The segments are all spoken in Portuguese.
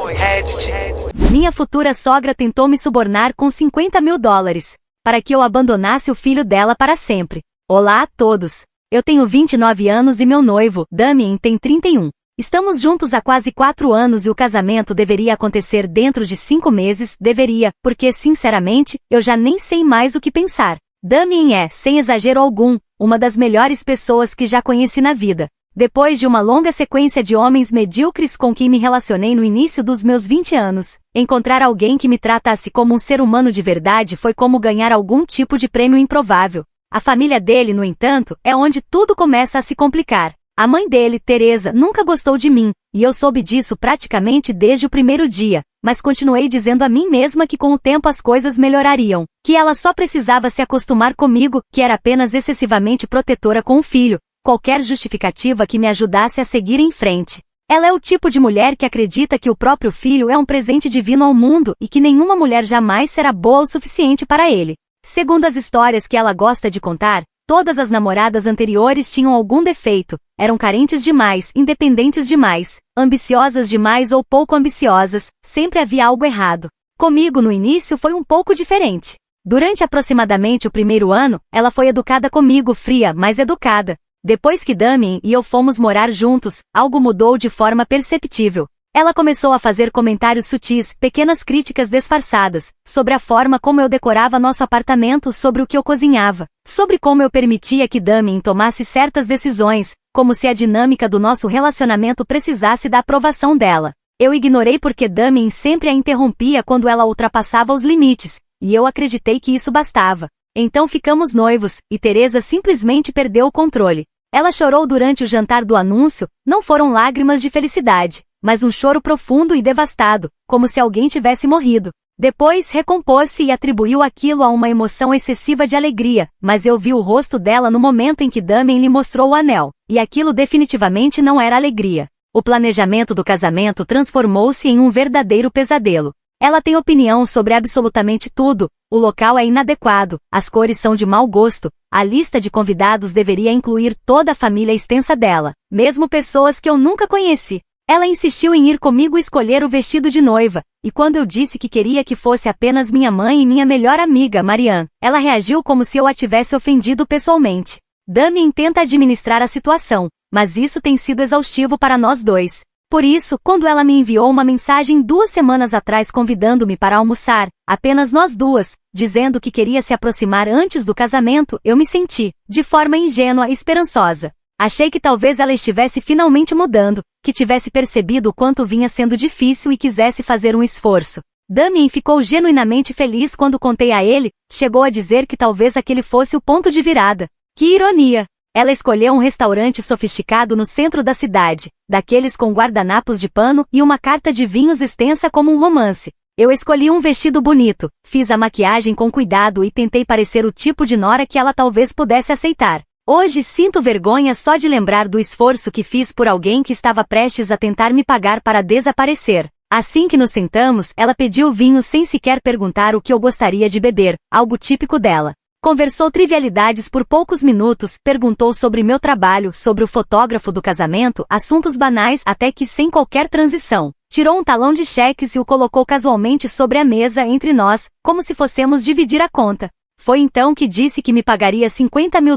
Reddit. Minha futura sogra tentou me subornar com $50 mil para que eu abandonasse o filho dela para sempre. Olá a todos. Eu tenho 29 anos e meu noivo, Damien, tem 31. Estamos juntos há quase 4 anos e o casamento deveria acontecer dentro de 5 meses, porque, sinceramente, eu já nem sei mais o que pensar. Damien é, sem exagero algum, uma das melhores pessoas que já conheci na vida. Depois de uma longa sequência de homens medíocres com quem me relacionei no início dos meus 20 anos, encontrar alguém que me tratasse como um ser humano de verdade foi como ganhar algum tipo de prêmio improvável. A família dele, no entanto, é onde tudo começa a se complicar. A mãe dele, Teresa, nunca gostou de mim, e eu soube disso praticamente desde o primeiro dia, mas continuei dizendo a mim mesma que com o tempo as coisas melhorariam, que ela só precisava se acostumar comigo, que era apenas excessivamente protetora com o filho, qualquer justificativa que me ajudasse a seguir em frente. Ela é o tipo de mulher que acredita que o próprio filho é um presente divino ao mundo e que nenhuma mulher jamais será boa o suficiente para ele. Segundo as histórias que ela gosta de contar, todas as namoradas anteriores tinham algum defeito, eram carentes demais, independentes demais, ambiciosas demais ou pouco ambiciosas, sempre havia algo errado. Comigo no início foi um pouco diferente. Durante aproximadamente o primeiro ano, ela foi educada comigo, fria, mas educada. Depois que Damien e eu fomos morar juntos, algo mudou de forma perceptível. Ela começou a fazer comentários sutis, pequenas críticas disfarçadas, sobre a forma como eu decorava nosso apartamento, sobre o que eu cozinhava, sobre como eu permitia que Damien tomasse certas decisões, como se a dinâmica do nosso relacionamento precisasse da aprovação dela. Eu ignorei porque Damien sempre a interrompia quando ela ultrapassava os limites, e eu acreditei que isso bastava. Então ficamos noivos, e Teresa simplesmente perdeu o controle. Ela chorou durante o jantar do anúncio, não foram lágrimas de felicidade, mas um choro profundo e devastado, como se alguém tivesse morrido. Depois recompôs-se e atribuiu aquilo a uma emoção excessiva de alegria, mas eu vi o rosto dela no momento em que Damien lhe mostrou o anel, e aquilo definitivamente não era alegria. O planejamento do casamento transformou-se em um verdadeiro pesadelo. Ela tem opinião sobre absolutamente tudo, o local é inadequado, as cores são de mau gosto, a lista de convidados deveria incluir toda a família extensa dela, mesmo pessoas que eu nunca conheci. Ela insistiu em ir comigo escolher o vestido de noiva, e quando eu disse que queria que fosse apenas minha mãe e minha melhor amiga, Marianne, ela reagiu como se eu a tivesse ofendido pessoalmente. Damien tenta administrar a situação, mas isso tem sido exaustivo para nós dois. Por isso, quando ela me enviou uma mensagem 2 semanas atrás convidando-me para almoçar, apenas nós duas, dizendo que queria se aproximar antes do casamento, eu me senti, de forma ingênua e esperançosa. Achei que talvez ela estivesse finalmente mudando, que tivesse percebido o quanto vinha sendo difícil e quisesse fazer um esforço. Damien ficou genuinamente feliz quando contei a ele, chegou a dizer que talvez aquele fosse o ponto de virada. Que ironia! Ela escolheu um restaurante sofisticado no centro da cidade, daqueles com guardanapos de pano e uma carta de vinhos extensa como um romance. Eu escolhi um vestido bonito, fiz a maquiagem com cuidado e tentei parecer o tipo de nora que ela talvez pudesse aceitar. Hoje sinto vergonha só de lembrar do esforço que fiz por alguém que estava prestes a tentar me pagar para desaparecer. Assim que nos sentamos, ela pediu vinho sem sequer perguntar o que eu gostaria de beber, algo típico dela. Conversou trivialidades por poucos minutos, perguntou sobre meu trabalho, sobre o fotógrafo do casamento, assuntos banais até que sem qualquer transição. Tirou um talão de cheques e o colocou casualmente sobre a mesa entre nós, como se fossemos dividir a conta. Foi então que disse que me pagaria $50 mil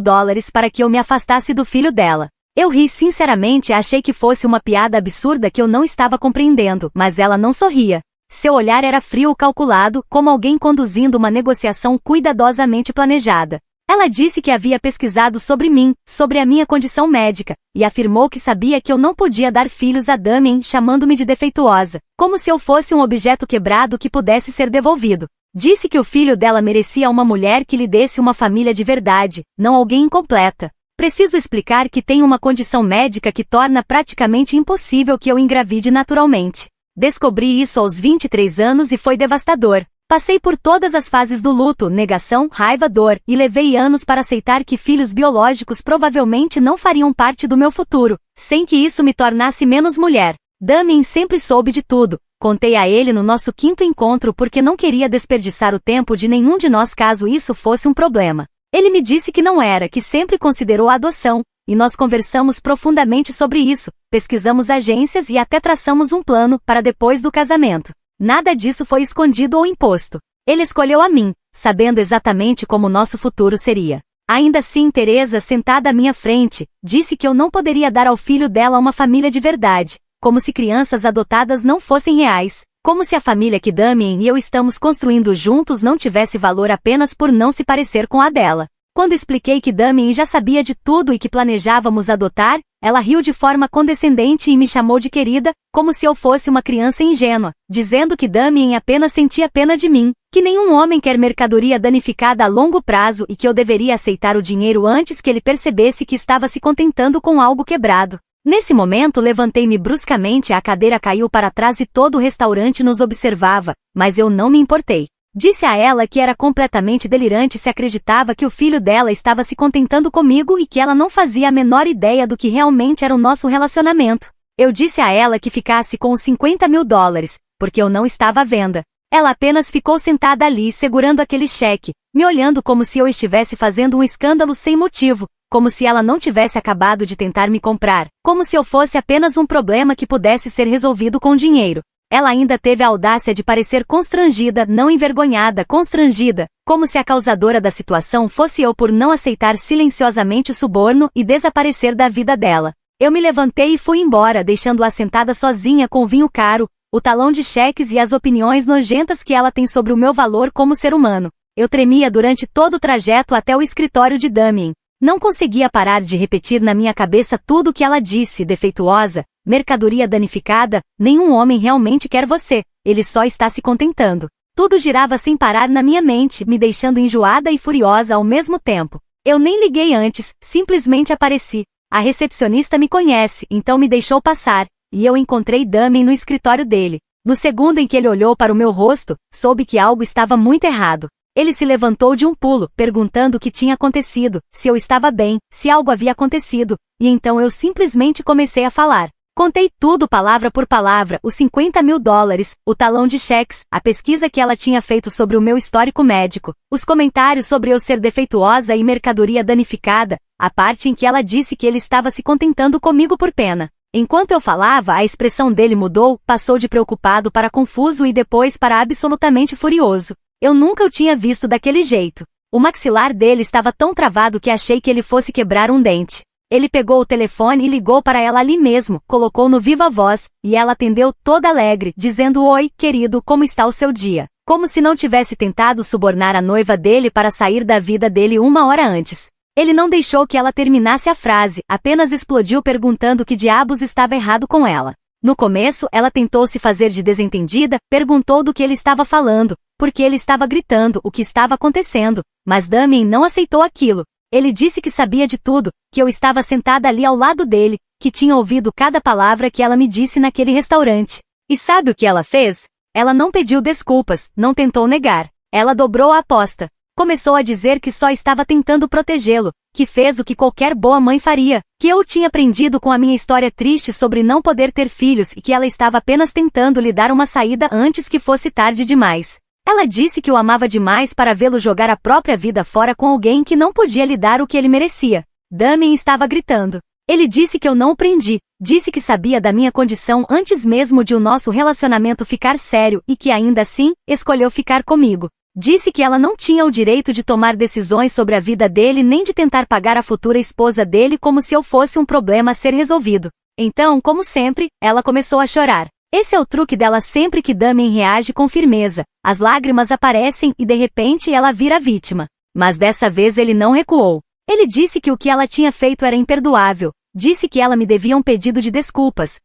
para que eu me afastasse do filho dela. Eu ri sinceramente e achei que fosse uma piada absurda que eu não estava compreendendo, mas ela não sorria. Seu olhar era frio e calculado, como alguém conduzindo uma negociação cuidadosamente planejada. Ela disse que havia pesquisado sobre mim, sobre a minha condição médica, e afirmou que sabia que eu não podia dar filhos a Damien, chamando-me de defeituosa, como se eu fosse um objeto quebrado que pudesse ser devolvido. Disse que o filho dela merecia uma mulher que lhe desse uma família de verdade, não alguém incompleta. Preciso explicar que tenho uma condição médica que torna praticamente impossível que eu engravide naturalmente. Descobri isso aos 23 anos e foi devastador. Passei por todas as fases do luto, negação, raiva, dor, e levei anos para aceitar que filhos biológicos provavelmente não fariam parte do meu futuro, sem que isso me tornasse menos mulher. Damien sempre soube de tudo. Contei a ele no nosso 5º encontro porque não queria desperdiçar o tempo de nenhum de nós caso isso fosse um problema. Ele me disse que não era, que sempre considerou a adoção, e nós conversamos profundamente sobre isso, pesquisamos agências e até traçamos um plano para depois do casamento. Nada disso foi escondido ou imposto. Ele escolheu a mim, sabendo exatamente como nosso futuro seria. Ainda assim, Teresa, sentada à minha frente, disse que eu não poderia dar ao filho dela uma família de verdade, como se crianças adotadas não fossem reais, como se a família que Damien e eu estamos construindo juntos não tivesse valor apenas por não se parecer com a dela. Quando expliquei que Damien já sabia de tudo e que planejávamos adotar, ela riu de forma condescendente e me chamou de querida, como se eu fosse uma criança ingênua, dizendo que Damien apenas sentia pena de mim, que nenhum homem quer mercadoria danificada a longo prazo e que eu deveria aceitar o dinheiro antes que ele percebesse que estava se contentando com algo quebrado. Nesse momento levantei-me bruscamente, a cadeira caiu para trás e todo o restaurante nos observava, mas eu não me importei. Disse a ela que era completamente delirante se acreditava que o filho dela estava se contentando comigo e que ela não fazia a menor ideia do que realmente era o nosso relacionamento. Eu disse a ela que ficasse com os $50.000, porque eu não estava à venda. Ela apenas ficou sentada ali segurando aquele cheque, me olhando como se eu estivesse fazendo um escândalo sem motivo, como se ela não tivesse acabado de tentar me comprar, como se eu fosse apenas um problema que pudesse ser resolvido com dinheiro. Ela ainda teve a audácia de parecer constrangida, não envergonhada, constrangida, como se a causadora da situação fosse eu por não aceitar silenciosamente o suborno e desaparecer da vida dela. Eu me levantei e fui embora, deixando-a sentada sozinha com o vinho caro, o talão de cheques e as opiniões nojentas que ela tem sobre o meu valor como ser humano. Eu tremia durante todo o trajeto até o escritório de Damien. Não conseguia parar de repetir na minha cabeça tudo o que ela disse, defeituosa, mercadoria danificada, nenhum homem realmente quer você, ele só está se contentando. Tudo girava sem parar na minha mente, me deixando enjoada e furiosa ao mesmo tempo. Eu nem liguei antes, simplesmente apareci. A recepcionista me conhece, então me deixou passar, e eu encontrei Damien no escritório dele. No segundo em que ele olhou para o meu rosto, soube que algo estava muito errado. Ele se levantou de um pulo, perguntando o que tinha acontecido, se eu estava bem, se algo havia acontecido, e então eu simplesmente comecei a falar. Contei tudo palavra por palavra, os $50.000, o talão de cheques, a pesquisa que ela tinha feito sobre o meu histórico médico, os comentários sobre eu ser defeituosa e mercadoria danificada, a parte em que ela disse que ele estava se contentando comigo por pena. Enquanto eu falava, a expressão dele mudou, passou de preocupado para confuso e depois para absolutamente furioso. Eu nunca o tinha visto daquele jeito. O maxilar dele estava tão travado que achei que ele fosse quebrar um dente. Ele pegou o telefone e ligou para ela ali mesmo, colocou no viva voz, e ela atendeu toda alegre, dizendo: "Oi, querido, como está o seu dia?" Como se não tivesse tentado subornar a noiva dele para sair da vida dele uma hora antes. Ele não deixou que ela terminasse a frase, apenas explodiu perguntando o que diabos estava errado com ela. No começo, ela tentou se fazer de desentendida, perguntou do que ele estava falando, porque ele estava gritando o que estava acontecendo, mas Damien não aceitou aquilo. Ele disse que sabia de tudo, que eu estava sentada ali ao lado dele, que tinha ouvido cada palavra que ela me disse naquele restaurante. E sabe o que ela fez? Ela não pediu desculpas, não tentou negar. Ela dobrou a aposta. Começou a dizer que só estava tentando protegê-lo, que fez o que qualquer boa mãe faria, que eu tinha aprendido com a minha história triste sobre não poder ter filhos e que ela estava apenas tentando lhe dar uma saída antes que fosse tarde demais. Ela disse que o amava demais para vê-lo jogar a própria vida fora com alguém que não podia lhe dar o que ele merecia. Damien estava gritando. Ele disse que eu não o prendi, disse que sabia da minha condição antes mesmo de o nosso relacionamento ficar sério e que ainda assim, escolheu ficar comigo. Disse que ela não tinha o direito de tomar decisões sobre a vida dele nem de tentar pagar a futura esposa dele como se eu fosse um problema a ser resolvido. Então, como sempre, ela começou a chorar. Esse é o truque dela sempre que Damien reage com firmeza. As lágrimas aparecem e de repente ela vira vítima. Mas dessa vez ele não recuou. Ele disse que o que ela tinha feito era imperdoável. Disse que ela me devia um pedido de desculpas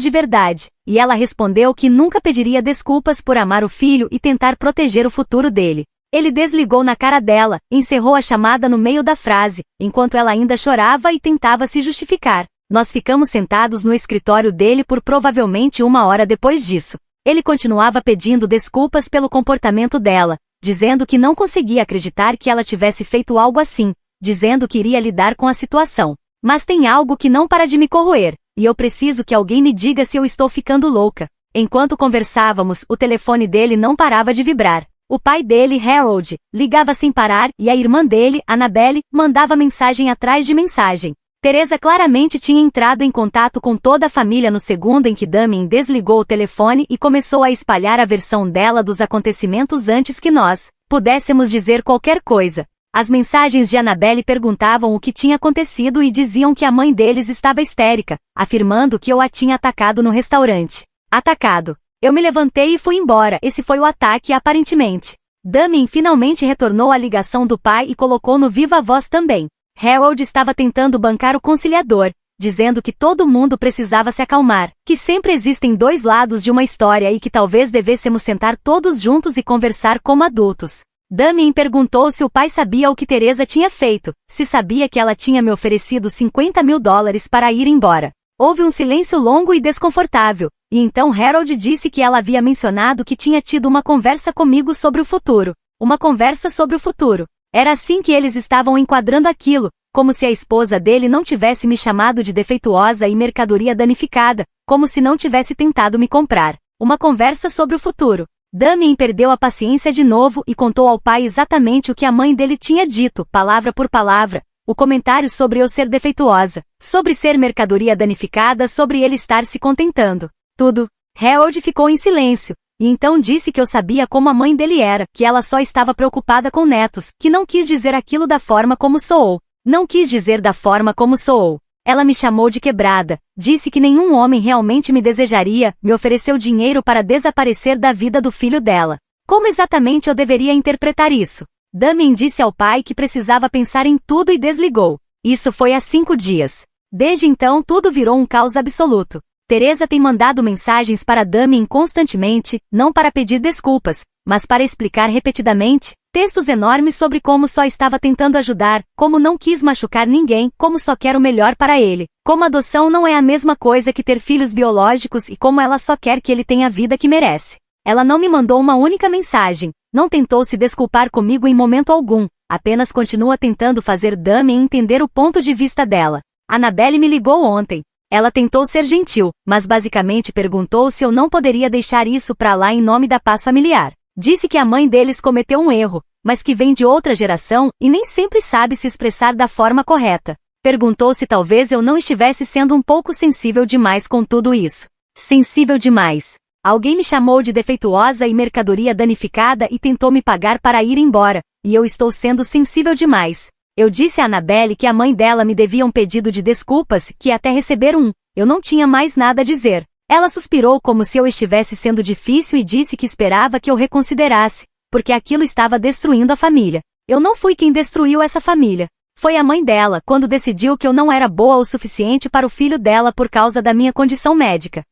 de verdade. E ela respondeu que nunca pediria desculpas por amar o filho e tentar proteger o futuro dele. Ele desligou na cara dela, encerrou a chamada no meio da frase, enquanto ela ainda chorava e tentava se justificar. Nós ficamos sentados no escritório dele por provavelmente uma hora depois disso. Ele continuava pedindo desculpas pelo comportamento dela, dizendo que não conseguia acreditar que ela tivesse feito algo assim, dizendo que iria lidar com a situação. Mas tem algo que não para de me corroer, e eu preciso que alguém me diga se eu estou ficando louca. Enquanto conversávamos, o telefone dele não parava de vibrar. O pai dele, Harold, ligava sem parar e a irmã dele, Annabelle, mandava mensagem atrás de mensagem. Teresa claramente tinha entrado em contato com toda a família no segundo em que Damien desligou o telefone e começou a espalhar a versão dela dos acontecimentos antes que nós pudéssemos dizer qualquer coisa. As mensagens de Annabelle perguntavam o que tinha acontecido e diziam que a mãe deles estava histérica, afirmando que eu a tinha atacado no restaurante. Atacado. Eu me levantei e fui embora, esse foi o ataque aparentemente. Damien finalmente retornou a ligação do pai e colocou no viva voz também. Harold estava tentando bancar o conciliador, dizendo que todo mundo precisava se acalmar, que sempre existem dois lados de uma história e que talvez devêssemos sentar todos juntos e conversar como adultos. Damien perguntou se o pai sabia o que Teresa tinha feito, se sabia que ela tinha me oferecido $50.000 para ir embora. Houve um silêncio longo e desconfortável, e então Harold disse que ela havia mencionado que tinha tido uma conversa comigo sobre o futuro. Uma conversa sobre o futuro. Era assim que eles estavam enquadrando aquilo, como se a esposa dele não tivesse me chamado de defeituosa e mercadoria danificada, como se não tivesse tentado me comprar. Uma conversa sobre o futuro. Damien perdeu a paciência de novo e contou ao pai exatamente o que a mãe dele tinha dito, palavra por palavra, o comentário sobre eu ser defeituosa, sobre ser mercadoria danificada, sobre ele estar se contentando. Tudo. Harold ficou em silêncio, e então disse que eu sabia como a mãe dele era, que ela só estava preocupada com netos, que não quis dizer aquilo da forma como soou. Não quis dizer da forma como soou. Ela me chamou de quebrada, disse que nenhum homem realmente me desejaria, me ofereceu dinheiro para desaparecer da vida do filho dela. Como exatamente eu deveria interpretar isso? Damien disse ao pai que precisava pensar em tudo e desligou. Isso foi há 5 dias. Desde então tudo virou um caos absoluto. Teresa tem mandado mensagens para Damien constantemente, não para pedir desculpas, mas para explicar repetidamente, textos enormes sobre como só estava tentando ajudar, como não quis machucar ninguém, como só quer o melhor para ele, como adoção não é a mesma coisa que ter filhos biológicos e como ela só quer que ele tenha a vida que merece. Ela não me mandou uma única mensagem, não tentou se desculpar comigo em momento algum, apenas continua tentando fazer Damien entender o ponto de vista dela. Annabelle me ligou ontem. Ela tentou ser gentil, mas basicamente perguntou se eu não poderia deixar isso pra lá em nome da paz familiar. Disse que a mãe deles cometeu um erro, mas que vem de outra geração e nem sempre sabe se expressar da forma correta. Perguntou se talvez eu não estivesse sendo um pouco sensível demais com tudo isso. Sensível demais. Alguém me chamou de defeituosa e mercadoria danificada e tentou me pagar para ir embora, e eu estou sendo sensível demais. Eu disse a Annabelle que a mãe dela me devia um pedido de desculpas, que até receber um. Eu não tinha mais nada a dizer. Ela suspirou como se eu estivesse sendo difícil e disse que esperava que eu reconsiderasse, porque aquilo estava destruindo a família. Eu não fui quem destruiu essa família. Foi a mãe dela, quando decidiu que eu não era boa o suficiente para o filho dela por causa da minha condição médica.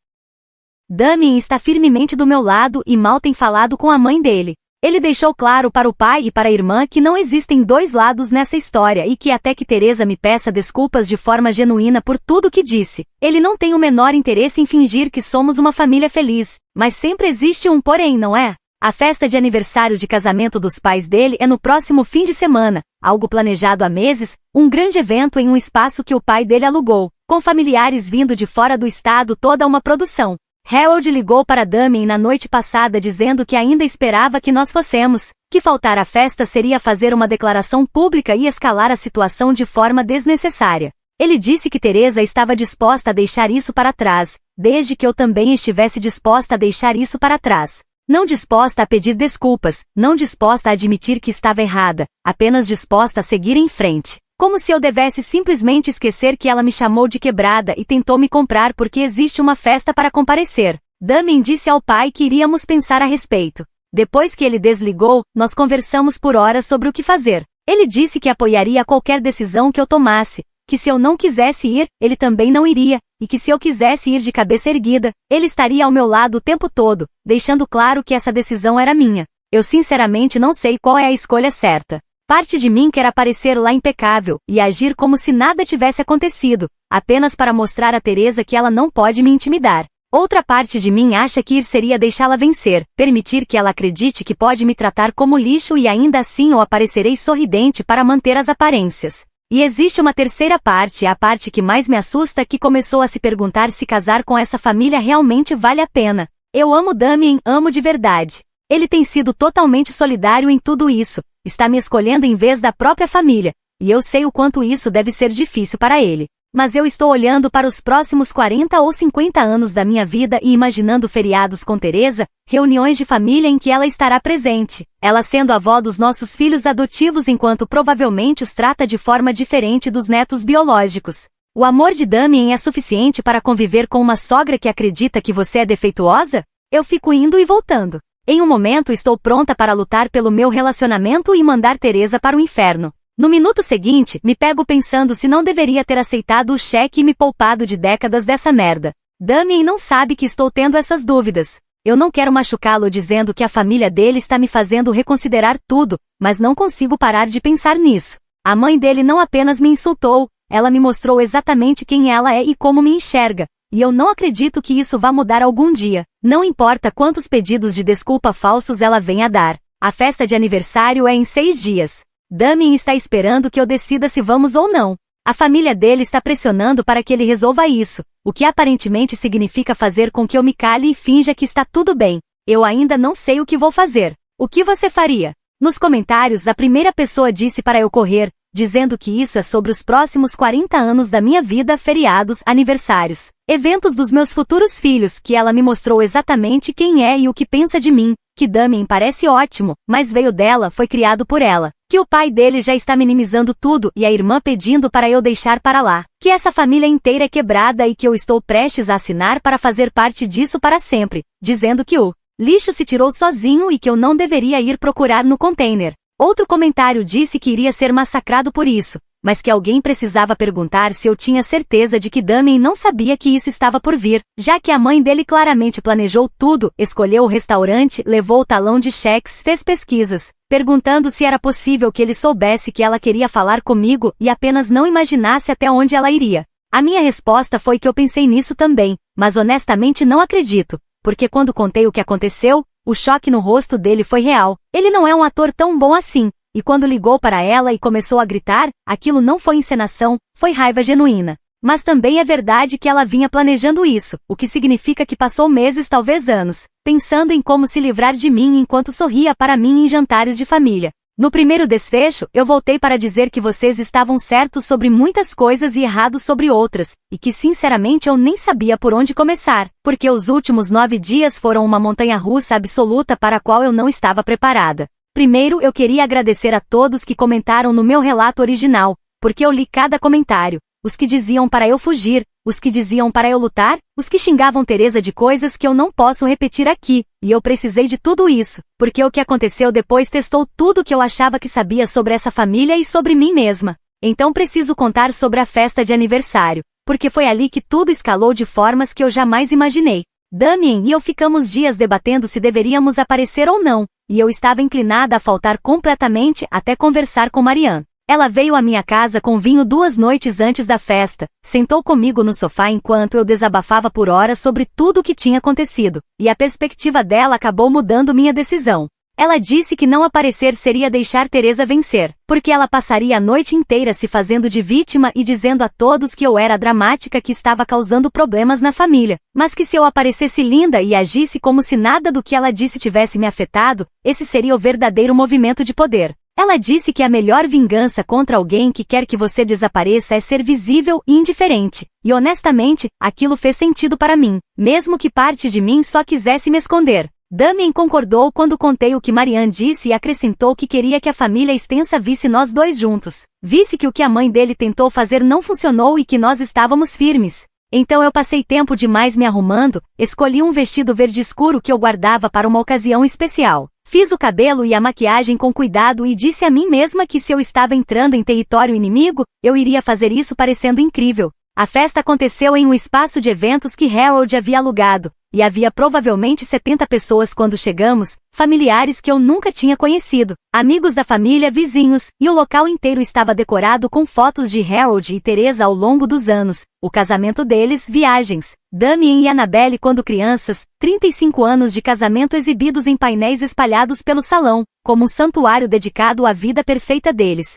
Damien está firmemente do meu lado e mal tem falado com a mãe dele. Ele deixou claro para o pai e para a irmã que não existem dois lados nessa história e que até que Teresa me peça desculpas de forma genuína por tudo que disse, ele não tem o menor interesse em fingir que somos uma família feliz, mas sempre existe um porém, não é? A festa de aniversário de casamento dos pais dele é no próximo fim de semana, algo planejado há meses, um grande evento em um espaço que o pai dele alugou, com familiares vindo de fora do estado, toda uma produção. Harold ligou para Damien na noite passada dizendo que ainda esperava que nós fossemos, que faltar à festa seria fazer uma declaração pública e escalar a situação de forma desnecessária. Ele disse que Teresa estava disposta a deixar isso para trás, desde que eu também estivesse disposta a deixar isso para trás. Não disposta a pedir desculpas, não disposta a admitir que estava errada, apenas disposta a seguir em frente. Como se eu devesse simplesmente esquecer que ela me chamou de quebrada e tentou me comprar porque existe uma festa para comparecer. Damien disse ao pai que iríamos pensar a respeito. Depois que ele desligou, nós conversamos por horas sobre o que fazer. Ele disse que apoiaria qualquer decisão que eu tomasse, que se eu não quisesse ir, ele também não iria, e que se eu quisesse ir de cabeça erguida, ele estaria ao meu lado o tempo todo, deixando claro que essa decisão era minha. Eu sinceramente não sei qual é a escolha certa. Parte de mim quer aparecer lá impecável e agir como se nada tivesse acontecido, apenas para mostrar a Teresa que ela não pode me intimidar. Outra parte de mim acha que ir seria deixá-la vencer, permitir que ela acredite que pode me tratar como lixo e ainda assim eu aparecerei sorridente para manter as aparências. E existe uma terceira parte, a parte que mais me assusta, que começou a se perguntar se casar com essa família realmente vale a pena. Eu amo Damien, amo de verdade. Ele tem sido totalmente solidário em tudo isso. Está me escolhendo em vez da própria família, e eu sei o quanto isso deve ser difícil para ele. Mas eu estou olhando para os próximos 40 ou 50 anos da minha vida e imaginando feriados com Teresa, reuniões de família em que ela estará presente, ela sendo avó dos nossos filhos adotivos enquanto provavelmente os trata de forma diferente dos netos biológicos. O amor de Damien é suficiente para conviver com uma sogra que acredita que você é defeituosa? Eu fico indo e voltando. Em um momento estou pronta para lutar pelo meu relacionamento e mandar Teresa para o inferno. No minuto seguinte, me pego pensando se não deveria ter aceitado o cheque e me poupado de décadas dessa merda. Damien não sabe que estou tendo essas dúvidas. Eu não quero machucá-lo dizendo que a família dele está me fazendo reconsiderar tudo, mas não consigo parar de pensar nisso. A mãe dele não apenas me insultou, ela me mostrou exatamente quem ela é e como me enxerga. E eu não acredito que isso vá mudar algum dia. Não importa quantos pedidos de desculpa falsos ela venha a dar. A festa de aniversário é em 6 dias. Damien está esperando que eu decida se vamos ou não. A família dele está pressionando para que ele resolva isso, o que aparentemente significa fazer com que eu me cale e finja que está tudo bem. Eu ainda não sei o que vou fazer. O que você faria? Nos comentários, a primeira pessoa disse para eu correr, dizendo que isso é sobre os próximos 40 anos da minha vida, feriados, aniversários, eventos dos meus futuros filhos, que ela me mostrou exatamente quem é e o que pensa de mim, que Damien parece ótimo, mas veio dela, foi criado por ela, que o pai dele já está minimizando tudo e a irmã pedindo para eu deixar para lá, que essa família inteira é quebrada e que eu estou prestes a assinar para fazer parte disso para sempre, dizendo que o lixo se tirou sozinho e que eu não deveria ir procurar no container. Outro comentário disse que iria ser massacrado por isso, mas que alguém precisava perguntar se eu tinha certeza de que Damien não sabia que isso estava por vir, já que a mãe dele claramente planejou tudo, escolheu o restaurante, levou o talão de cheques, fez pesquisas, perguntando se era possível que ele soubesse que ela queria falar comigo e apenas não imaginasse até onde ela iria. A minha resposta foi que eu pensei nisso também, mas honestamente não acredito, porque quando contei o que aconteceu, o choque no rosto dele foi real. Ele não é um ator tão bom assim. E quando ligou para ela e começou a gritar, aquilo não foi encenação, foi raiva genuína. Mas também é verdade que ela vinha planejando isso, o que significa que passou meses, talvez anos, pensando em como se livrar de mim enquanto sorria para mim em jantares de família. No primeiro desfecho, eu voltei para dizer que vocês estavam certos sobre muitas coisas e errados sobre outras, e que sinceramente eu nem sabia por onde começar, porque os últimos 9 dias foram uma montanha-russa absoluta para a qual eu não estava preparada. Primeiro eu queria agradecer a todos que comentaram no meu relato original, porque eu li cada comentário, os que diziam para eu fugir, os que diziam para eu lutar, os que xingavam Teresa de coisas que eu não posso repetir aqui, e eu precisei de tudo isso, porque o que aconteceu depois testou tudo que eu achava que sabia sobre essa família e sobre mim mesma. Então preciso contar sobre a festa de aniversário, porque foi ali que tudo escalou de formas que eu jamais imaginei. Damien e eu ficamos dias debatendo se deveríamos aparecer ou não, e eu estava inclinada a faltar completamente até conversar com Marianne. Ela veio à minha casa com vinho 2 noites antes da festa, sentou comigo no sofá enquanto eu desabafava por horas sobre tudo o que tinha acontecido, e a perspectiva dela acabou mudando minha decisão. Ela disse que não aparecer seria deixar Teresa vencer, porque ela passaria a noite inteira se fazendo de vítima e dizendo a todos que eu era a dramática que estava causando problemas na família, mas que se eu aparecesse linda e agisse como se nada do que ela disse tivesse me afetado, esse seria o verdadeiro movimento de poder. Ela disse que a melhor vingança contra alguém que quer que você desapareça é ser visível e indiferente. E honestamente, aquilo fez sentido para mim, mesmo que parte de mim só quisesse me esconder. Damien concordou quando contei o que Marianne disse e acrescentou que queria que a família extensa visse nós dois juntos. Visse que o que a mãe dele tentou fazer não funcionou e que nós estávamos firmes. Então eu passei tempo demais me arrumando, escolhi um vestido verde escuro que eu guardava para uma ocasião especial. Fiz o cabelo e a maquiagem com cuidado e disse a mim mesma que se eu estava entrando em território inimigo, eu iria fazer isso parecendo incrível. A festa aconteceu em um espaço de eventos que Harold havia alugado, e havia provavelmente 70 pessoas quando chegamos, familiares que eu nunca tinha conhecido, amigos da família, vizinhos, e o local inteiro estava decorado com fotos de Harold e Teresa ao longo dos anos, o casamento deles, viagens, Damien e Annabelle quando crianças, 35 anos de casamento exibidos em painéis espalhados pelo salão, como um santuário dedicado à vida perfeita deles.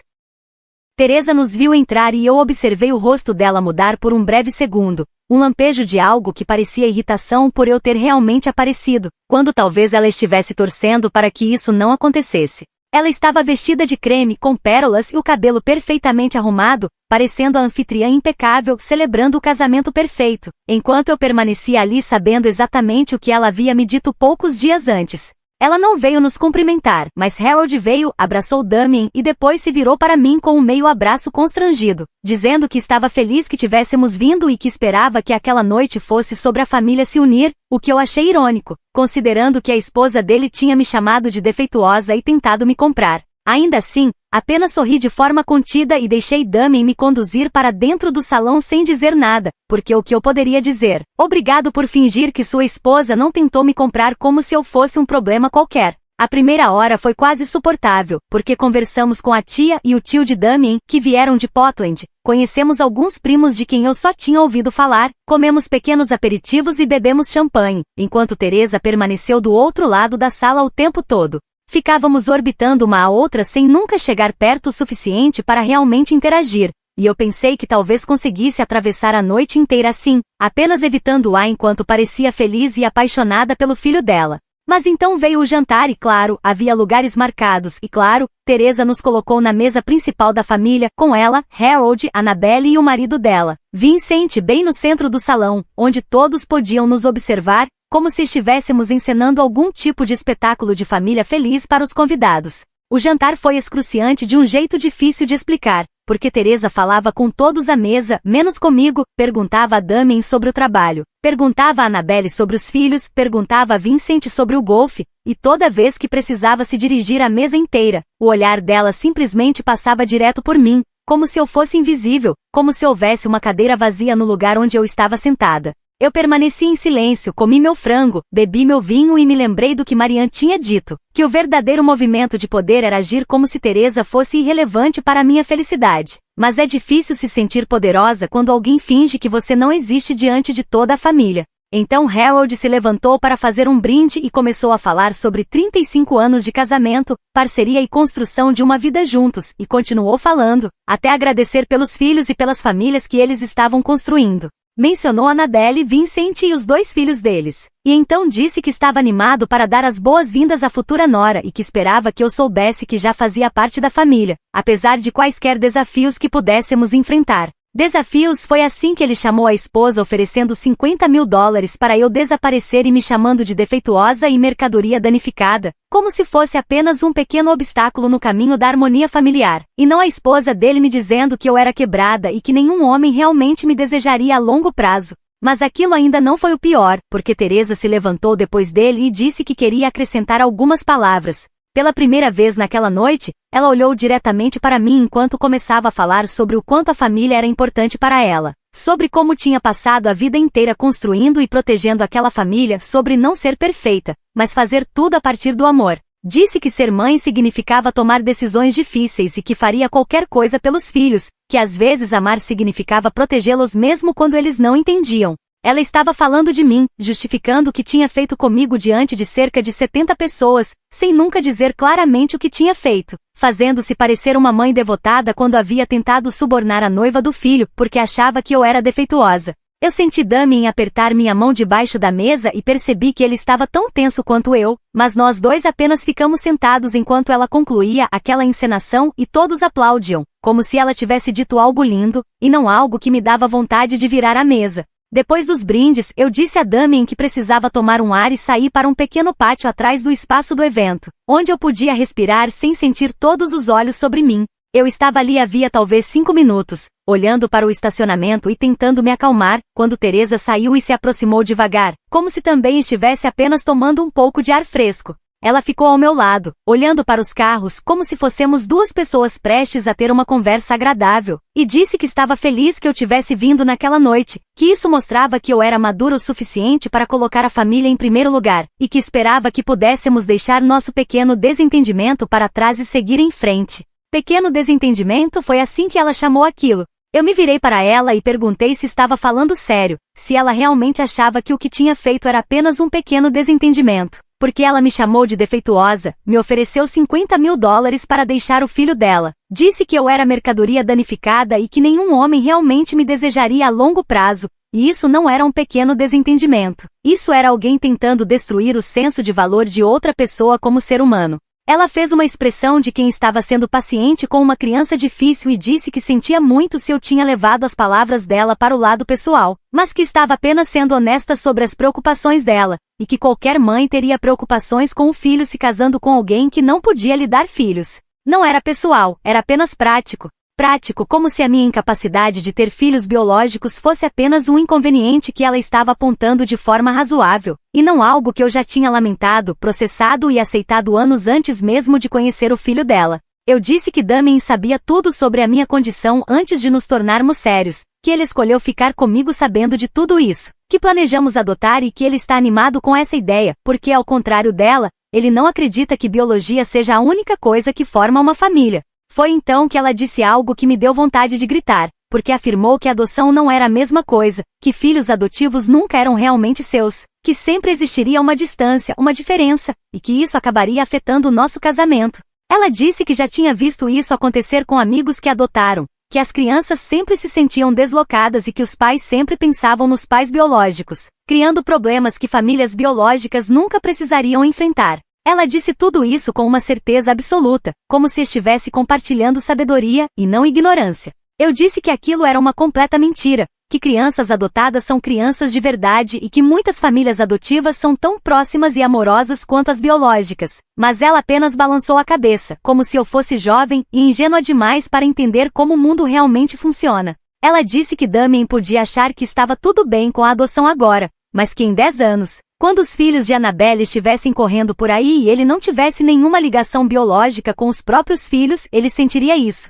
Teresa nos viu entrar e eu observei o rosto dela mudar por um breve segundo, um lampejo de algo que parecia irritação por eu ter realmente aparecido, quando talvez ela estivesse torcendo para que isso não acontecesse. Ela estava vestida de creme com pérolas e o cabelo perfeitamente arrumado, parecendo a anfitriã impecável, celebrando o casamento perfeito, enquanto eu permanecia ali sabendo exatamente o que ela havia me dito poucos dias antes. Ela não veio nos cumprimentar, mas Harold veio, abraçou Damien e depois se virou para mim com um meio abraço constrangido, dizendo que estava feliz que tivéssemos vindo e que esperava que aquela noite fosse sobre a família se unir, o que eu achei irônico, considerando que a esposa dele tinha me chamado de defeituosa e tentado me comprar. Ainda assim, apenas sorri de forma contida e deixei Damien me conduzir para dentro do salão sem dizer nada, porque o que eu poderia dizer? Obrigado por fingir que sua esposa não tentou me comprar como se eu fosse um problema qualquer. A primeira hora foi quase suportável, porque conversamos com a tia e o tio de Damien, que vieram de Portland, conhecemos alguns primos de quem eu só tinha ouvido falar, comemos pequenos aperitivos e bebemos champanhe, enquanto Teresa permaneceu do outro lado da sala o tempo todo. Ficávamos orbitando uma a outra sem nunca chegar perto o suficiente para realmente interagir, e eu pensei que talvez conseguisse atravessar a noite inteira assim, apenas evitando-a enquanto parecia feliz e apaixonada pelo filho dela. Mas então veio o jantar e claro, havia lugares marcados e claro, Teresa nos colocou na mesa principal da família, com ela, Harold, Annabelle e o marido dela, Vincent, bem no centro do salão, onde todos podiam nos observar, como se estivéssemos encenando algum tipo de espetáculo de família feliz para os convidados. O jantar foi excruciante de um jeito difícil de explicar, porque Teresa falava com todos à mesa, menos comigo, perguntava a Damien sobre o trabalho, perguntava a Annabelle sobre os filhos, perguntava a Vincent sobre o golfe, e toda vez que precisava se dirigir à mesa inteira, o olhar dela simplesmente passava direto por mim, como se eu fosse invisível, como se houvesse uma cadeira vazia no lugar onde eu estava sentada. Eu permaneci em silêncio, comi meu frango, bebi meu vinho e me lembrei do que Marianne tinha dito, que o verdadeiro movimento de poder era agir como se Teresa fosse irrelevante para a minha felicidade. Mas é difícil se sentir poderosa quando alguém finge que você não existe diante de toda a família. Então Harold se levantou para fazer um brinde e começou a falar sobre 35 anos de casamento, parceria e construção de uma vida juntos, e continuou falando, até agradecer pelos filhos e pelas famílias que eles estavam construindo. Mencionou Annabelle, Vincent e os 2 filhos deles. E então disse que estava animado para dar as boas-vindas à futura nora e que esperava que eu soubesse que já fazia parte da família, apesar de quaisquer desafios que pudéssemos enfrentar. Desafios foi assim que ele chamou a esposa oferecendo $50.000 para eu desaparecer e me chamando de defeituosa e mercadoria danificada, como se fosse apenas um pequeno obstáculo no caminho da harmonia familiar, e não a esposa dele me dizendo que eu era quebrada e que nenhum homem realmente me desejaria a longo prazo. Mas aquilo ainda não foi o pior, porque Teresa se levantou depois dele e disse que queria acrescentar algumas palavras. Pela primeira vez naquela noite, ela olhou diretamente para mim enquanto começava a falar sobre o quanto a família era importante para ela, sobre como tinha passado a vida inteira construindo e protegendo aquela família, sobre não ser perfeita, mas fazer tudo a partir do amor. Disse que ser mãe significava tomar decisões difíceis e que faria qualquer coisa pelos filhos, que às vezes amar significava protegê-los mesmo quando eles não entendiam. Ela estava falando de mim, justificando o que tinha feito comigo diante de cerca de 70 pessoas, sem nunca dizer claramente o que tinha feito, fazendo-se parecer uma mãe devotada quando havia tentado subornar a noiva do filho, porque achava que eu era defeituosa. Eu senti Damien apertar minha mão debaixo da mesa e percebi que ele estava tão tenso quanto eu, mas nós 2 apenas ficamos sentados enquanto ela concluía aquela encenação e todos aplaudiam, como se ela tivesse dito algo lindo, e não algo que me dava vontade de virar a mesa. Depois dos brindes, eu disse a Damien que precisava tomar um ar e sair para um pequeno pátio atrás do espaço do evento, onde eu podia respirar sem sentir todos os olhos sobre mim. Eu estava ali havia talvez 5 minutos, olhando para o estacionamento e tentando me acalmar, quando Teresa saiu e se aproximou devagar, como se também estivesse apenas tomando um pouco de ar fresco. Ela ficou ao meu lado, olhando para os carros como se fôssemos 2 pessoas prestes a ter uma conversa agradável, e disse que estava feliz que eu tivesse vindo naquela noite, que isso mostrava que eu era madura o suficiente para colocar a família em primeiro lugar, e que esperava que pudéssemos deixar nosso pequeno desentendimento para trás e seguir em frente. Pequeno desentendimento foi assim que ela chamou aquilo. Eu me virei para ela e perguntei se estava falando sério, se ela realmente achava que o que tinha feito era apenas um pequeno desentendimento. Porque ela me chamou de defeituosa, me ofereceu $50.000 para deixar o filho dela, disse que eu era mercadoria danificada e que nenhum homem realmente me desejaria a longo prazo, e isso não era um pequeno desentendimento. Isso era alguém tentando destruir o senso de valor de outra pessoa como ser humano. Ela fez uma expressão de quem estava sendo paciente com uma criança difícil e disse que sentia muito se eu tinha levado as palavras dela para o lado pessoal, mas que estava apenas sendo honesta sobre as preocupações dela, e que qualquer mãe teria preocupações com o filho se casando com alguém que não podia lhe dar filhos. Não era pessoal, era apenas prático. Prático, como se a minha incapacidade de ter filhos biológicos fosse apenas um inconveniente que ela estava apontando de forma razoável, e não algo que eu já tinha lamentado, processado e aceitado anos antes mesmo de conhecer o filho dela. Eu disse que Damien sabia tudo sobre a minha condição antes de nos tornarmos sérios, que ele escolheu ficar comigo sabendo de tudo isso, que planejamos adotar e que ele está animado com essa ideia, porque ao contrário dela, ele não acredita que biologia seja a única coisa que forma uma família. Foi então que ela disse algo que me deu vontade de gritar, porque afirmou que adoção não era a mesma coisa, que filhos adotivos nunca eram realmente seus, que sempre existiria uma distância, uma diferença, e que isso acabaria afetando o nosso casamento. Ela disse que já tinha visto isso acontecer com amigos que adotaram, que as crianças sempre se sentiam deslocadas e que os pais sempre pensavam nos pais biológicos, criando problemas que famílias biológicas nunca precisariam enfrentar. Ela disse tudo isso com uma certeza absoluta, como se estivesse compartilhando sabedoria, e não ignorância. Eu disse que aquilo era uma completa mentira, que crianças adotadas são crianças de verdade e que muitas famílias adotivas são tão próximas e amorosas quanto as biológicas. Mas ela apenas balançou a cabeça, como se eu fosse jovem e ingênua demais para entender como o mundo realmente funciona. Ela disse que Damien podia achar que estava tudo bem com a adoção agora, mas que em 10 anos, quando os filhos de Annabelle estivessem correndo por aí e ele não tivesse nenhuma ligação biológica com os próprios filhos, ele sentiria isso.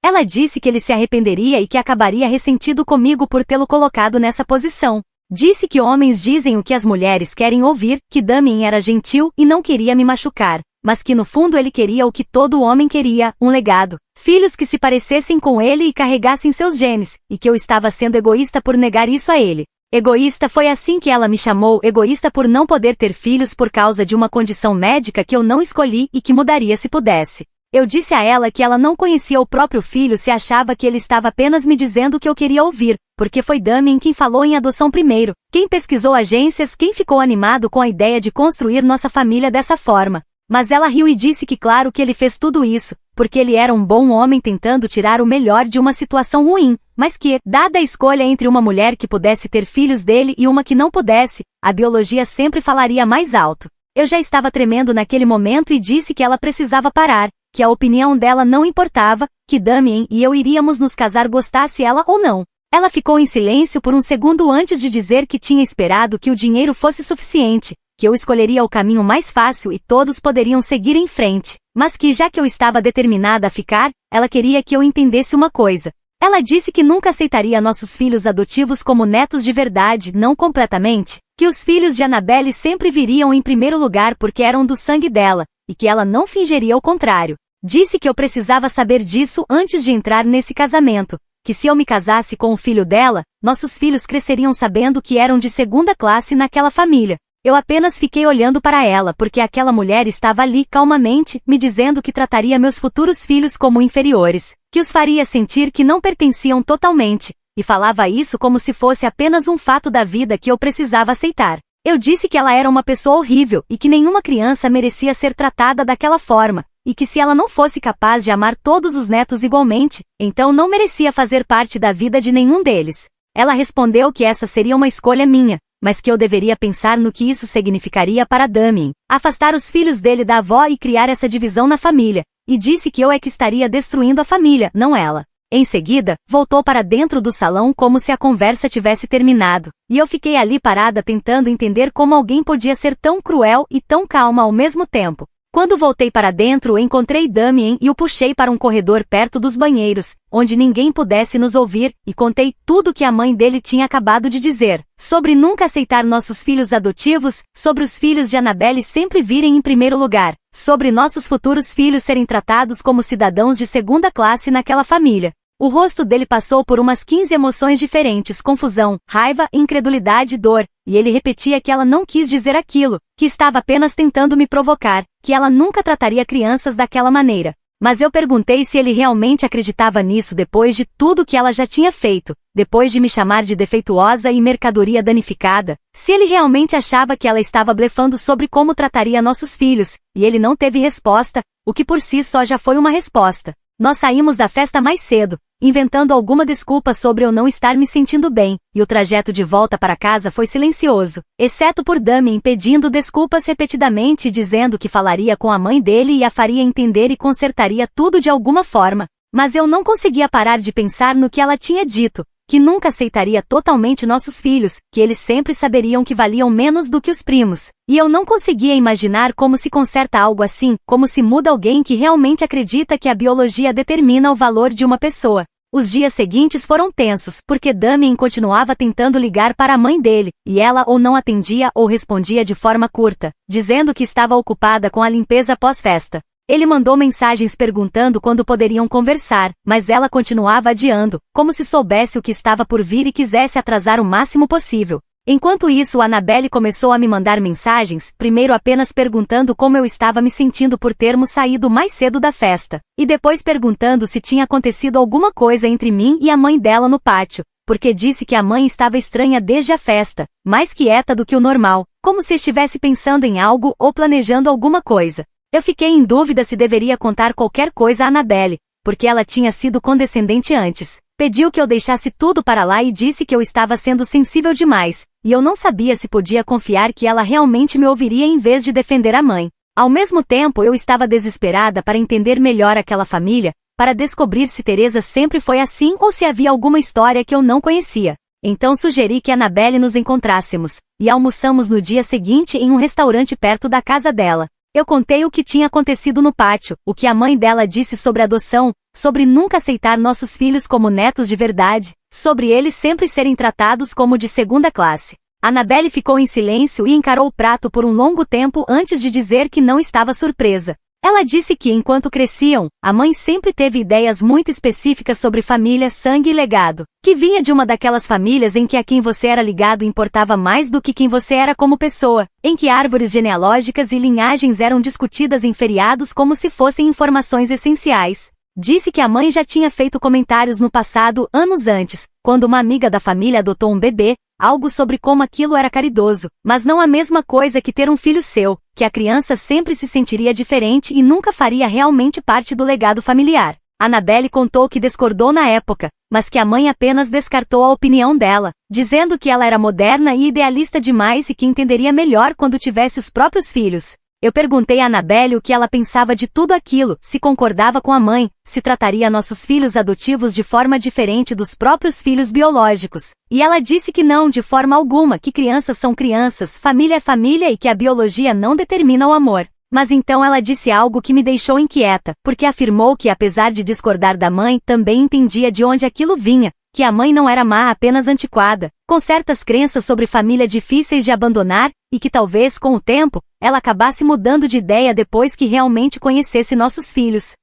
Ela disse que ele se arrependeria e que acabaria ressentido comigo por tê-lo colocado nessa posição. Disse que homens dizem o que as mulheres querem ouvir, que Damien era gentil e não queria me machucar, mas que no fundo ele queria o que todo homem queria, um legado. Filhos que se parecessem com ele e carregassem seus genes, e que eu estava sendo egoísta por negar isso a ele. Egoísta foi assim que ela me chamou, egoísta por não poder ter filhos por causa de uma condição médica que eu não escolhi e que mudaria se pudesse. Eu disse a ela que ela não conhecia o próprio filho se achava que ele estava apenas me dizendo o que eu queria ouvir, porque foi Damien quem falou em adoção primeiro, quem pesquisou agências, quem ficou animado com a ideia de construir nossa família dessa forma. Mas ela riu e disse que claro que ele fez tudo isso, porque ele era um bom homem tentando tirar o melhor de uma situação ruim, mas que, dada a escolha entre uma mulher que pudesse ter filhos dele e uma que não pudesse, a biologia sempre falaria mais alto. Eu já estava tremendo naquele momento e disse que ela precisava parar, que a opinião dela não importava, que Damien e eu iríamos nos casar gostasse ela ou não. Ela ficou em silêncio por um segundo antes de dizer que tinha esperado que o dinheiro fosse suficiente, que eu escolheria o caminho mais fácil e todos poderiam seguir em frente, mas que já que eu estava determinada a ficar, ela queria que eu entendesse uma coisa. Ela disse que nunca aceitaria nossos filhos adotivos como netos de verdade, não completamente, que os filhos de Annabelle sempre viriam em primeiro lugar porque eram do sangue dela, e que ela não fingiria o contrário. Disse que eu precisava saber disso antes de entrar nesse casamento, que se eu me casasse com o filho dela, nossos filhos cresceriam sabendo que eram de segunda classe naquela família. Eu apenas fiquei olhando para ela porque aquela mulher estava ali calmamente, me dizendo que trataria meus futuros filhos como inferiores, que os faria sentir que não pertenciam totalmente, e falava isso como se fosse apenas um fato da vida que eu precisava aceitar. Eu disse que ela era uma pessoa horrível e que nenhuma criança merecia ser tratada daquela forma, e que se ela não fosse capaz de amar todos os netos igualmente, então não merecia fazer parte da vida de nenhum deles. Ela respondeu que essa seria uma escolha minha, mas que eu deveria pensar no que isso significaria para Damien, afastar os filhos dele da avó e criar essa divisão na família, e disse que eu é que estaria destruindo a família, não ela. Em seguida, voltou para dentro do salão como se a conversa tivesse terminado, e eu fiquei ali parada tentando entender como alguém podia ser tão cruel e tão calma ao mesmo tempo. Quando voltei para dentro, encontrei Damien e o puxei para um corredor perto dos banheiros, onde ninguém pudesse nos ouvir, e contei tudo que a mãe dele tinha acabado de dizer, sobre nunca aceitar nossos filhos adotivos, sobre os filhos de Annabelle sempre virem em primeiro lugar, sobre nossos futuros filhos serem tratados como cidadãos de segunda classe naquela família. O rosto dele passou por umas 15 emoções diferentes, confusão, raiva, incredulidade e dor, e ele repetia que ela não quis dizer aquilo, que estava apenas tentando me provocar, que ela nunca trataria crianças daquela maneira. Mas eu perguntei se ele realmente acreditava nisso depois de tudo que ela já tinha feito, depois de me chamar de defeituosa e mercadoria danificada, se ele realmente achava que ela estava blefando sobre como trataria nossos filhos, e ele não teve resposta, o que por si só já foi uma resposta. Nós saímos da festa mais cedo, inventando alguma desculpa sobre eu não estar me sentindo bem, e o trajeto de volta para casa foi silencioso, exceto por Damien pedindo desculpas repetidamente e dizendo que falaria com a mãe dele e a faria entender e consertaria tudo de alguma forma. Mas eu não conseguia parar de pensar no que ela tinha dito, que nunca aceitaria totalmente nossos filhos, que eles sempre saberiam que valiam menos do que os primos. E eu não conseguia imaginar como se conserta algo assim, como se muda alguém que realmente acredita que a biologia determina o valor de uma pessoa. Os dias seguintes foram tensos, porque Damien continuava tentando ligar para a mãe dele, e ela ou não atendia ou respondia de forma curta, dizendo que estava ocupada com a limpeza pós-festa. Ele mandou mensagens perguntando quando poderiam conversar, mas ela continuava adiando, como se soubesse o que estava por vir e quisesse atrasar o máximo possível. Enquanto isso, Annabelle começou a me mandar mensagens, primeiro apenas perguntando como eu estava me sentindo por termos saído mais cedo da festa, e depois perguntando se tinha acontecido alguma coisa entre mim e a mãe dela no pátio, porque disse que a mãe estava estranha desde a festa, mais quieta do que o normal, como se estivesse pensando em algo ou planejando alguma coisa. Eu fiquei em dúvida se deveria contar qualquer coisa a Annabelle, porque ela tinha sido condescendente antes. Pediu que eu deixasse tudo para lá e disse que eu estava sendo sensível demais, e eu não sabia se podia confiar que ela realmente me ouviria em vez de defender a mãe. Ao mesmo tempo, eu estava desesperada para entender melhor aquela família, para descobrir se Teresa sempre foi assim ou se havia alguma história que eu não conhecia. Então sugeri que Annabelle nos encontrássemos, e almoçamos no dia seguinte em um restaurante perto da casa dela. Eu contei o que tinha acontecido no pátio, o que a mãe dela disse sobre adoção, sobre nunca aceitar nossos filhos como netos de verdade, sobre eles sempre serem tratados como de segunda classe. Annabelle ficou em silêncio e encarou o prato por um longo tempo antes de dizer que não estava surpresa. Ela disse que enquanto cresciam, a mãe sempre teve ideias muito específicas sobre família, sangue e legado, que vinha de uma daquelas famílias em que a quem você era ligado importava mais do que quem você era como pessoa, em que árvores genealógicas e linhagens eram discutidas em feriados como se fossem informações essenciais. Disse que a mãe já tinha feito comentários no passado, anos antes, quando uma amiga da família adotou um bebê, algo sobre como aquilo era caridoso, mas não a mesma coisa que ter um filho seu, que a criança sempre se sentiria diferente e nunca faria realmente parte do legado familiar. Annabelle contou que discordou na época, mas que a mãe apenas descartou a opinião dela, dizendo que ela era moderna e idealista demais e que entenderia melhor quando tivesse os próprios filhos. Eu perguntei a Annabelle o que ela pensava de tudo aquilo, se concordava com a mãe, se trataria nossos filhos adotivos de forma diferente dos próprios filhos biológicos. E ela disse que não, de forma alguma, que crianças são crianças, família é família e que a biologia não determina o amor. Mas então ela disse algo que me deixou inquieta, porque afirmou que apesar de discordar da mãe, também entendia de onde aquilo vinha, que a mãe não era má, apenas antiquada, com certas crenças sobre família difíceis de abandonar, e que talvez, com o tempo, ela acabasse mudando de ideia depois que realmente conhecesse nossos filhos.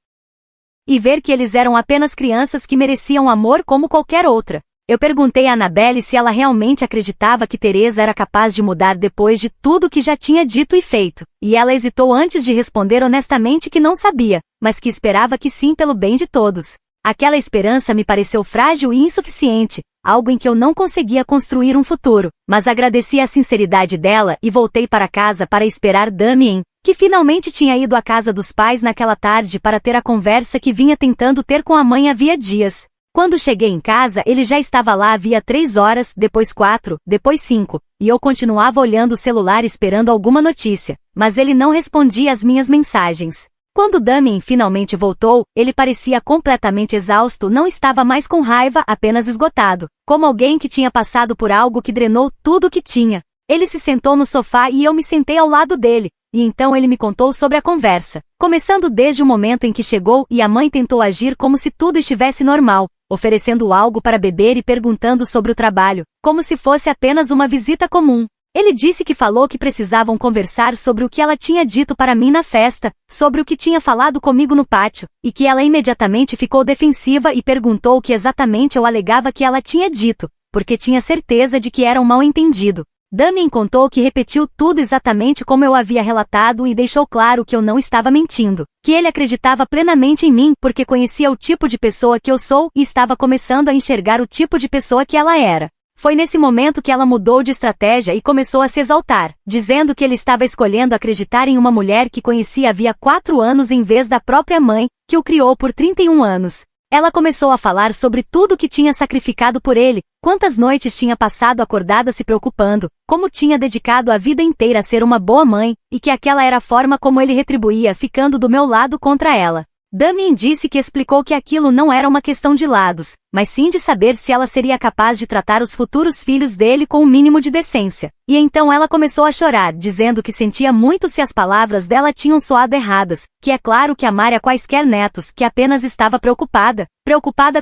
E ver que eles eram apenas crianças que mereciam amor como qualquer outra. Eu perguntei a Annabelle se ela realmente acreditava que Teresa era capaz de mudar depois de tudo que já tinha dito e feito, e ela hesitou antes de responder honestamente que não sabia, mas que esperava que sim pelo bem de todos. Aquela esperança me pareceu frágil e insuficiente, algo em que eu não conseguia construir um futuro, mas agradeci a sinceridade dela e voltei para casa para esperar Damien, que finalmente tinha ido à casa dos pais naquela tarde para ter a conversa que vinha tentando ter com a mãe havia dias. Quando cheguei em casa, ele já estava lá havia 3 horas, depois 4, depois 5, e eu continuava olhando o celular esperando alguma notícia, mas ele não respondia às minhas mensagens. Quando Damien finalmente voltou, ele parecia completamente exausto, não estava mais com raiva, apenas esgotado, como alguém que tinha passado por algo que drenou tudo o que tinha. Ele se sentou no sofá e eu me sentei ao lado dele, e então ele me contou sobre a conversa, começando desde o momento em que chegou e a mãe tentou agir como se tudo estivesse normal, oferecendo algo para beber e perguntando sobre o trabalho, como se fosse apenas uma visita comum. Ele disse que falou que precisavam conversar sobre o que ela tinha dito para mim na festa, sobre o que tinha falado comigo no pátio, e que ela imediatamente ficou defensiva e perguntou o que exatamente eu alegava que ela tinha dito, porque tinha certeza de que era um mal-entendido. Damien contou que repetiu tudo exatamente como eu havia relatado e deixou claro que eu não estava mentindo, que ele acreditava plenamente em mim porque conhecia o tipo de pessoa que eu sou e estava começando a enxergar o tipo de pessoa que ela era. Foi nesse momento que ela mudou de estratégia e começou a se exaltar, dizendo que ele estava escolhendo acreditar em uma mulher que conhecia havia 4 anos em vez da própria mãe, que o criou por 31 anos. Ela começou a falar sobre tudo que tinha sacrificado por ele, quantas noites tinha passado acordada se preocupando, como tinha dedicado a vida inteira a ser uma boa mãe, e que aquela era a forma como ele retribuía ficando do meu lado contra ela. Damien disse que explicou que aquilo não era uma questão de lados, mas sim de saber se ela seria capaz de tratar os futuros filhos dele com o mínimo de decência. E então ela começou a chorar, dizendo que sentia muito se as palavras dela tinham soado erradas, que é claro que amaria quaisquer netos, que apenas estava preocupada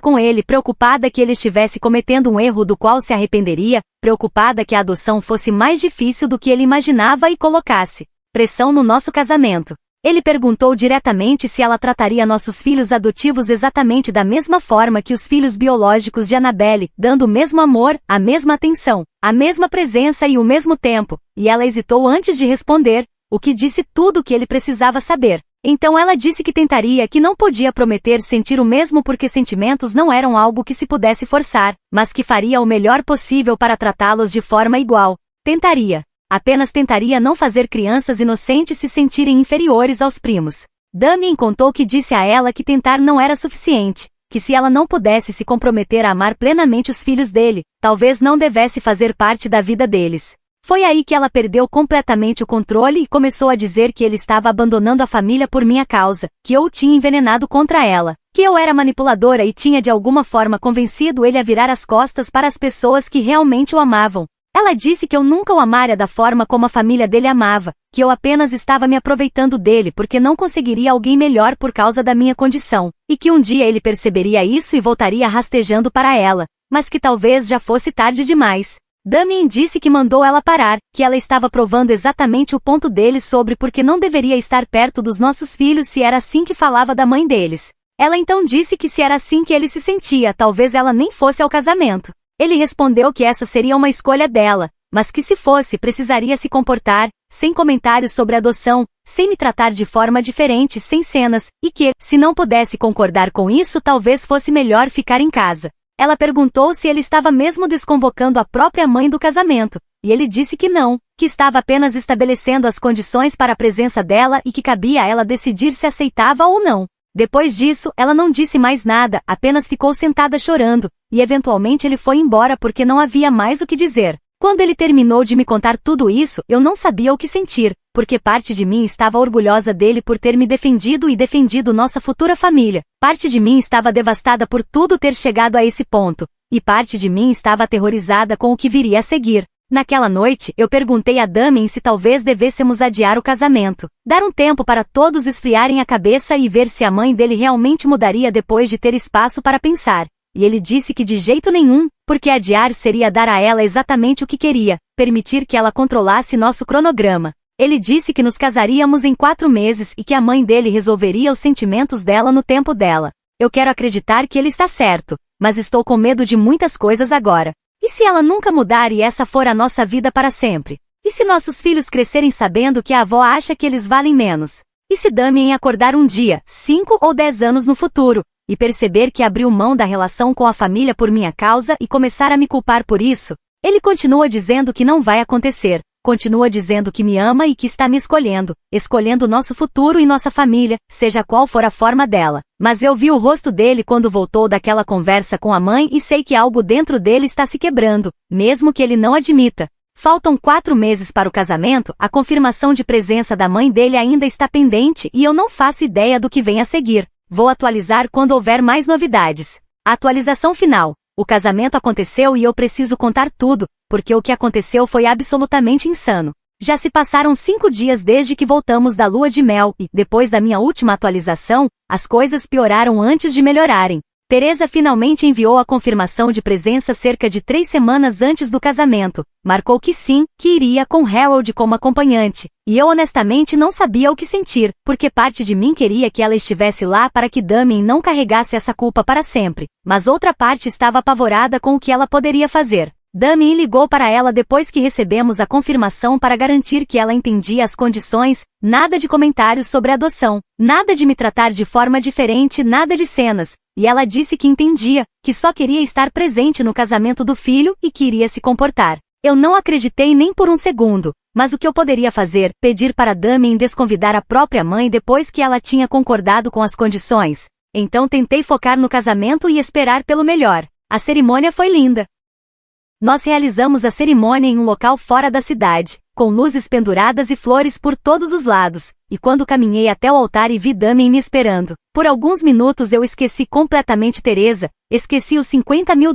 com ele, preocupada que ele estivesse cometendo um erro do qual se arrependeria, preocupada que a adoção fosse mais difícil do que ele imaginava e colocasse pressão no nosso casamento. Ele perguntou diretamente se ela trataria nossos filhos adotivos exatamente da mesma forma que os filhos biológicos de Annabelle, dando o mesmo amor, a mesma atenção, a mesma presença e o mesmo tempo, e ela hesitou antes de responder, o que disse tudo o que ele precisava saber. Então ela disse que tentaria, que não podia prometer sentir o mesmo porque sentimentos não eram algo que se pudesse forçar, mas que faria o melhor possível para tratá-los de forma igual. Tentaria. Apenas tentaria não fazer crianças inocentes se sentirem inferiores aos primos. Damien contou que disse a ela que tentar não era suficiente, que se ela não pudesse se comprometer a amar plenamente os filhos dele, talvez não devesse fazer parte da vida deles. Foi aí que ela perdeu completamente o controle e começou a dizer que ele estava abandonando a família por minha causa, que eu o tinha envenenado contra ela, que eu era manipuladora e tinha de alguma forma convencido ele a virar as costas para as pessoas que realmente o amavam. Ela disse que eu nunca o amaria da forma como a família dele amava, que eu apenas estava me aproveitando dele porque não conseguiria alguém melhor por causa da minha condição, e que um dia ele perceberia isso e voltaria rastejando para ela, mas que talvez já fosse tarde demais. Damien disse que mandou ela parar, que ela estava provando exatamente o ponto dele sobre por que não deveria estar perto dos nossos filhos se era assim que falava da mãe deles. Ela então disse que se era assim que ele se sentia, talvez ela nem fosse ao casamento. Ele respondeu que essa seria uma escolha dela, mas que se fosse precisaria se comportar, sem comentários sobre adoção, sem me tratar de forma diferente, sem cenas, e que, se não pudesse concordar com isso, talvez fosse melhor ficar em casa. Ela perguntou se ele estava mesmo desconvocando a própria mãe do casamento, e ele disse que não, que estava apenas estabelecendo as condições para a presença dela e que cabia a ela decidir se aceitava ou não. Depois disso, ela não disse mais nada, apenas ficou sentada chorando, e eventualmente ele foi embora porque não havia mais o que dizer. Quando ele terminou de me contar tudo isso, eu não sabia o que sentir, porque parte de mim estava orgulhosa dele por ter me defendido e defendido nossa futura família. Parte de mim estava devastada por tudo ter chegado a esse ponto, e parte de mim estava aterrorizada com o que viria a seguir. Naquela noite, eu perguntei a Damien se talvez devêssemos adiar o casamento, dar um tempo para todos esfriarem a cabeça e ver se a mãe dele realmente mudaria depois de ter espaço para pensar. E ele disse que de jeito nenhum, porque adiar seria dar a ela exatamente o que queria, permitir que ela controlasse nosso cronograma. Ele disse que nos casaríamos em 4 meses e que a mãe dele resolveria os sentimentos dela no tempo dela. Eu quero acreditar que ele está certo, mas estou com medo de muitas coisas agora. E se ela nunca mudar e essa for a nossa vida para sempre? E se nossos filhos crescerem sabendo que a avó acha que eles valem menos? E se Damien acordar um dia, 5 ou 10 anos no futuro, e perceber que abriu mão da relação com a família por minha causa e começar a me culpar por isso? Ele continua dizendo que não vai acontecer, continua dizendo que me ama e que está me escolhendo nosso futuro e nossa família, seja qual for a forma dela. Mas eu vi o rosto dele quando voltou daquela conversa com a mãe e sei que algo dentro dele está se quebrando, mesmo que ele não admita. Faltam 4 meses para o casamento, a confirmação de presença da mãe dele ainda está pendente e eu não faço ideia do que vem a seguir. Vou atualizar quando houver mais novidades. Atualização final. O casamento aconteceu e eu preciso contar tudo, porque o que aconteceu foi absolutamente insano. Já se passaram 5 dias desde que voltamos da lua de mel e, depois da minha última atualização, as coisas pioraram antes de melhorarem. Teresa finalmente enviou a confirmação de presença cerca de 3 semanas antes do casamento. Marcou que sim, que iria com Harold como acompanhante. E eu honestamente não sabia o que sentir, porque parte de mim queria que ela estivesse lá para que Damien não carregasse essa culpa para sempre. Mas outra parte estava apavorada com o que ela poderia fazer. Damien ligou para ela depois que recebemos a confirmação para garantir que ela entendia as condições, nada de comentários sobre a adoção, nada de me tratar de forma diferente, nada de cenas, e ela disse que entendia, que só queria estar presente no casamento do filho e que iria se comportar. Eu não acreditei nem por um segundo, mas o que eu poderia fazer? Pedir para Damien desconvidar a própria mãe depois que ela tinha concordado com as condições. Então tentei focar no casamento e esperar pelo melhor. A cerimônia foi linda. Nós realizamos a cerimônia em um local fora da cidade, com luzes penduradas e flores por todos os lados, e quando caminhei até o altar e vi Damien me esperando, por alguns minutos eu esqueci completamente Teresa, esqueci os $50 mil,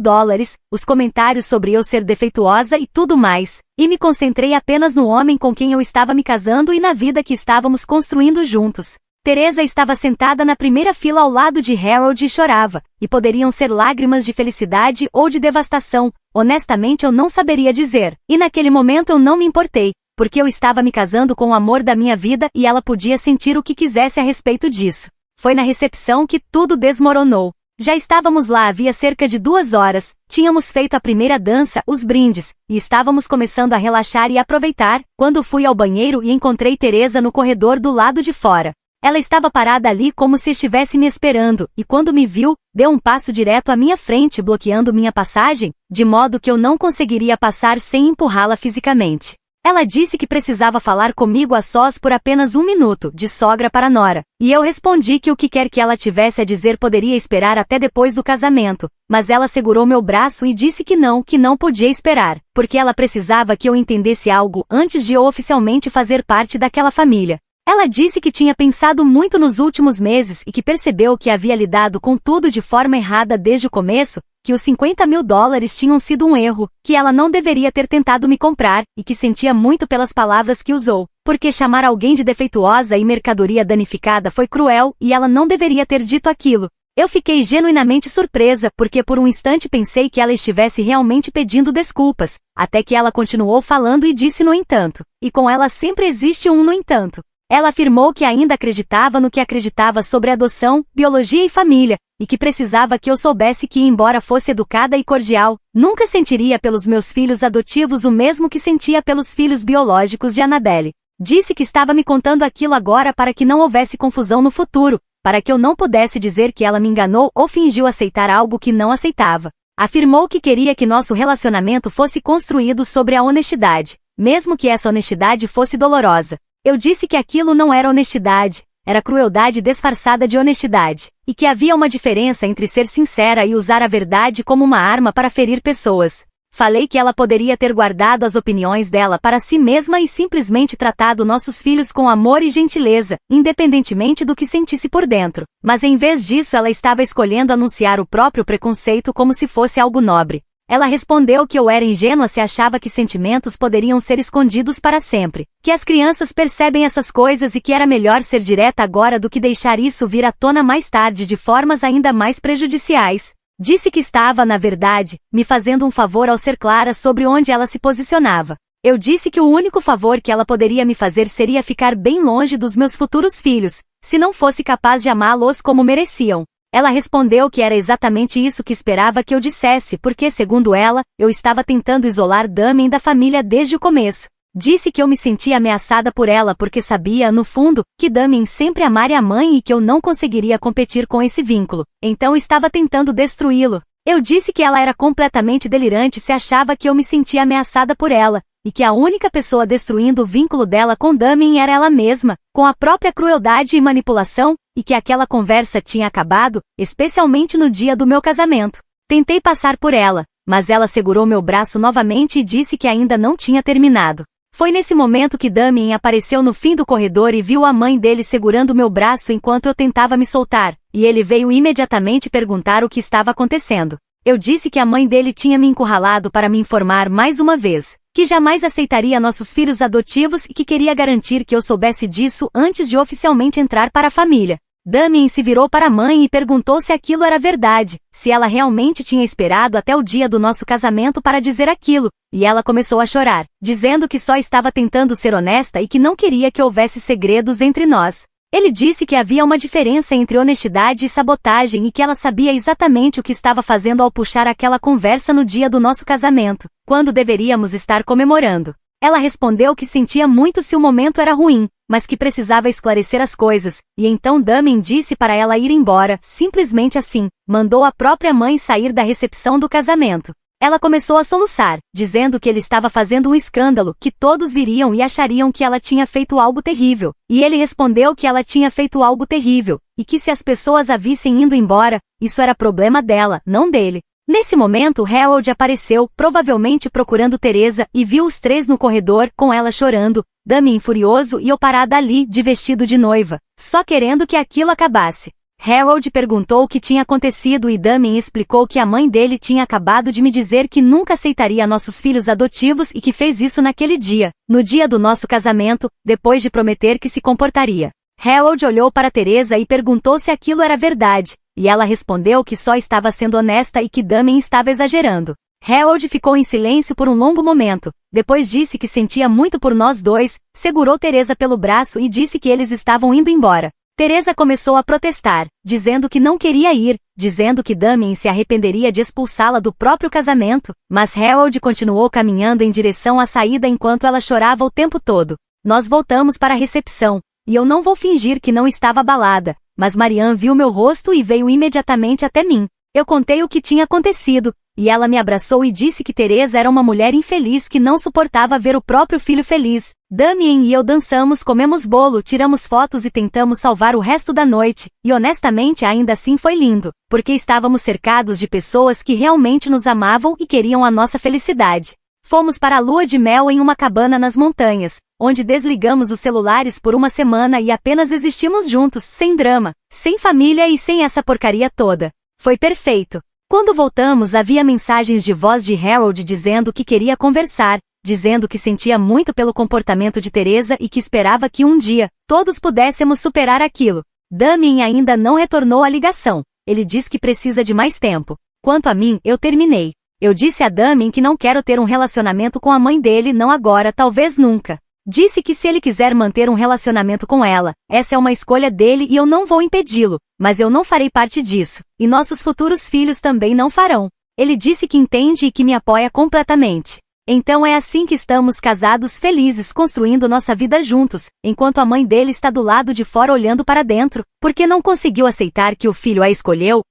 os comentários sobre eu ser defeituosa e tudo mais, e me concentrei apenas no homem com quem eu estava me casando e na vida que estávamos construindo juntos. Teresa estava sentada na primeira fila ao lado de Harold e chorava, e poderiam ser lágrimas de felicidade ou de devastação, honestamente eu não saberia dizer, e naquele momento eu não me importei, porque eu estava me casando com o amor da minha vida e ela podia sentir o que quisesse a respeito disso. Foi na recepção que tudo desmoronou. Já estávamos lá havia cerca de 2 horas, tínhamos feito a primeira dança, os brindes, e estávamos começando a relaxar e aproveitar, quando fui ao banheiro e encontrei Teresa no corredor do lado de fora. Ela estava parada ali como se estivesse me esperando, e quando me viu, deu um passo direto à minha frente bloqueando minha passagem, de modo que eu não conseguiria passar sem empurrá-la fisicamente. Ela disse que precisava falar comigo a sós por apenas 1 minuto, de sogra para nora, e eu respondi que o que quer que ela tivesse a dizer poderia esperar até depois do casamento, mas ela segurou meu braço e disse que não podia esperar, porque ela precisava que eu entendesse algo antes de eu oficialmente fazer parte daquela família. Ela disse que tinha pensado muito nos últimos meses e que percebeu que havia lidado com tudo de forma errada desde o começo, que os $50 mil tinham sido um erro, que ela não deveria ter tentado me comprar, e que sentia muito pelas palavras que usou, porque chamar alguém de defeituosa e mercadoria danificada foi cruel e ela não deveria ter dito aquilo. Eu fiquei genuinamente surpresa porque por um instante pensei que ela estivesse realmente pedindo desculpas, até que ela continuou falando e disse no entanto, e com ela sempre existe um no entanto. Ela afirmou que ainda acreditava no que acreditava sobre adoção, biologia e família, e que precisava que eu soubesse que, embora fosse educada e cordial, nunca sentiria pelos meus filhos adotivos o mesmo que sentia pelos filhos biológicos de Annabelle. Disse que estava me contando aquilo agora para que não houvesse confusão no futuro, para que eu não pudesse dizer que ela me enganou ou fingiu aceitar algo que não aceitava. Afirmou que queria que nosso relacionamento fosse construído sobre a honestidade, mesmo que essa honestidade fosse dolorosa. Eu disse que aquilo não era honestidade, era crueldade disfarçada de honestidade, e que havia uma diferença entre ser sincera e usar a verdade como uma arma para ferir pessoas. Falei que ela poderia ter guardado as opiniões dela para si mesma e simplesmente tratado nossos filhos com amor e gentileza, independentemente do que sentisse por dentro. Mas em vez disso ela estava escolhendo anunciar o próprio preconceito como se fosse algo nobre. Ela respondeu que eu era ingênua se achava que sentimentos poderiam ser escondidos para sempre, que as crianças percebem essas coisas e que era melhor ser direta agora do que deixar isso vir à tona mais tarde de formas ainda mais prejudiciais. Disse que estava, na verdade, me fazendo um favor ao ser clara sobre onde ela se posicionava. Eu disse que o único favor que ela poderia me fazer seria ficar bem longe dos meus futuros filhos, se não fosse capaz de amá-los como mereciam. Ela respondeu que era exatamente isso que esperava que eu dissesse porque, segundo ela, eu estava tentando isolar Damien da família desde o começo. Disse que eu me sentia ameaçada por ela porque sabia, no fundo, que Damien sempre amaria a mãe e que eu não conseguiria competir com esse vínculo. Então estava tentando destruí-lo. Eu disse que ela era completamente delirante se achava que eu me sentia ameaçada por ela, e que a única pessoa destruindo o vínculo dela com Damien era ela mesma, com a própria crueldade e manipulação, e que aquela conversa tinha acabado, especialmente no dia do meu casamento. Tentei passar por ela, mas ela segurou meu braço novamente e disse que ainda não tinha terminado. Foi nesse momento que Damien apareceu no fim do corredor e viu a mãe dele segurando meu braço enquanto eu tentava me soltar, e ele veio imediatamente perguntar o que estava acontecendo. Eu disse que a mãe dele tinha me encurralado para me informar mais uma vez, que jamais aceitaria nossos filhos adotivos e que queria garantir que eu soubesse disso antes de oficialmente entrar para a família. Damien se virou para a mãe e perguntou se aquilo era verdade, se ela realmente tinha esperado até o dia do nosso casamento para dizer aquilo, e ela começou a chorar, dizendo que só estava tentando ser honesta e que não queria que houvesse segredos entre nós. Ele disse que havia uma diferença entre honestidade e sabotagem e que ela sabia exatamente o que estava fazendo ao puxar aquela conversa no dia do nosso casamento, quando deveríamos estar comemorando. Ela respondeu que sentia muito se o momento era ruim, mas que precisava esclarecer as coisas, e então Damien disse para ela ir embora, simplesmente assim, mandou a própria mãe sair da recepção do casamento. Ela começou a soluçar, dizendo que ele estava fazendo um escândalo, que todos viriam e achariam que ela tinha feito algo terrível, e ele respondeu que ela tinha feito algo terrível, e que se as pessoas a vissem indo embora, isso era problema dela, não dele. Nesse momento Harold apareceu, provavelmente procurando Teresa, e viu os três no corredor, com ela chorando, Damien furioso e eu parada ali, de vestido de noiva, só querendo que aquilo acabasse. Harold perguntou o que tinha acontecido e Damien explicou que a mãe dele tinha acabado de me dizer que nunca aceitaria nossos filhos adotivos e que fez isso naquele dia, no dia do nosso casamento, depois de prometer que se comportaria. Harold olhou para Teresa e perguntou se aquilo era verdade, e ela respondeu que só estava sendo honesta e que Damien estava exagerando. Harold ficou em silêncio por um longo momento, depois disse que sentia muito por nós dois, segurou Teresa pelo braço e disse que eles estavam indo embora. Teresa começou a protestar, dizendo que não queria ir, dizendo que Damien se arrependeria de expulsá-la do próprio casamento, mas Harold continuou caminhando em direção à saída enquanto ela chorava o tempo todo. Nós voltamos para a recepção, e eu não vou fingir que não estava abalada, mas Marianne viu meu rosto e veio imediatamente até mim. Eu contei o que tinha acontecido, e ela me abraçou e disse que Teresa era uma mulher infeliz que não suportava ver o próprio filho feliz. Damien e eu dançamos, comemos bolo, tiramos fotos e tentamos salvar o resto da noite, e honestamente ainda assim foi lindo, porque estávamos cercados de pessoas que realmente nos amavam e queriam a nossa felicidade. Fomos para a lua de mel em uma cabana nas montanhas, onde desligamos os celulares por uma semana e apenas existimos juntos, sem drama, sem família e sem essa porcaria toda. Foi perfeito. Quando voltamos havia mensagens de voz de Harold dizendo que queria conversar, dizendo que sentia muito pelo comportamento de Teresa e que esperava que um dia, todos pudéssemos superar aquilo. Damien ainda não retornou a ligação. Ele diz que precisa de mais tempo. Quanto a mim, eu terminei. Eu disse a Damien que não quero ter um relacionamento com a mãe dele, não agora, talvez nunca. Disse que se ele quiser manter um relacionamento com ela, essa é uma escolha dele e eu não vou impedi-lo, mas eu não farei parte disso, e nossos futuros filhos também não farão. Ele disse que entende e que me apoia completamente. Então é assim que estamos casados felizes construindo nossa vida juntos, enquanto a mãe dele está do lado de fora olhando para dentro, porque não conseguiu aceitar que o filho a escolheu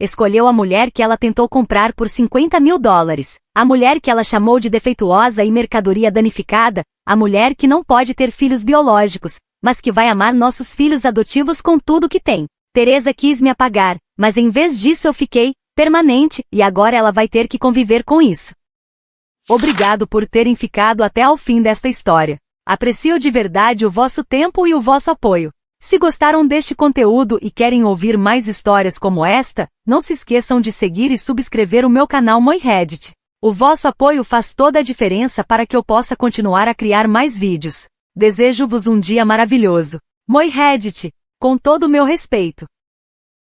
a mulher que ela tentou comprar por $50.000, a mulher que ela chamou de defeituosa e mercadoria danificada, a mulher que não pode ter filhos biológicos, mas que vai amar nossos filhos adotivos com tudo que tem. Teresa quis me apagar, mas em vez disso eu fiquei, permanente, e agora ela vai ter que conviver com isso. Obrigado por terem ficado até ao fim desta história. Aprecio de verdade o vosso tempo e o vosso apoio. Se gostaram deste conteúdo e querem ouvir mais histórias como esta, não se esqueçam de seguir e subscrever o meu canal Moi Reddit. O vosso apoio faz toda a diferença para que eu possa continuar a criar mais vídeos. Desejo-vos um dia maravilhoso. Moi Reddit, com todo o meu respeito.